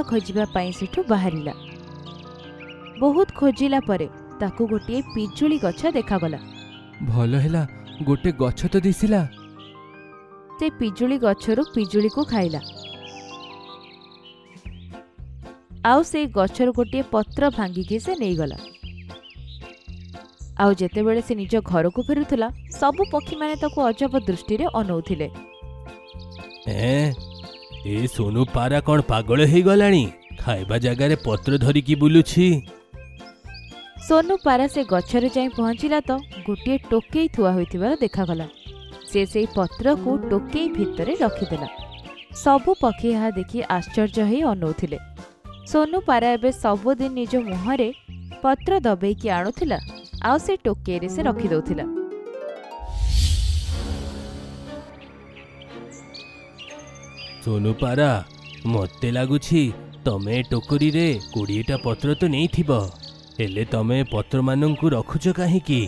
खोजिबा पई सेठु बाहरिला। बहुत खोजिला परे ताकू गोटे पिजुली गछ देखागला। भल हैला गोटे गछ तो दिसिला। से पिजुली गछरु पिजुली को खाइला। आउ से गछर गोटे पत्र भांगिकी से नहीं गला। आउ जेते बेले से निज घर को फेरुथला सबु पक्षी माने ताको अजब दृष्टि रे अनौथिले। ए सोनू पारा कौन पागल हो गलानी? खाइबा जगह रे पत्र धरिकी बुलुछि। सोनू पारा से गछरे जाई पहुंचिला तो गोटे टोकेई थुआ होइथिबार देखागला। से पत्र को टोकेई भितरे रखिदेला। सबु पक्षी यह देखि आश्चर्य हो अनौथिले। सोनू पारा एबे सबुदिन निज मुहरे पत्र दबेकी आणुथिला आउ से टोकेई से रखि दउथिला। सोनू पारा मते लागुछि तमे टोकरी रे 20टा पत्र तो नहीं थिबो, हेले तमे पत्र मानंकु रखुछ काहेकी?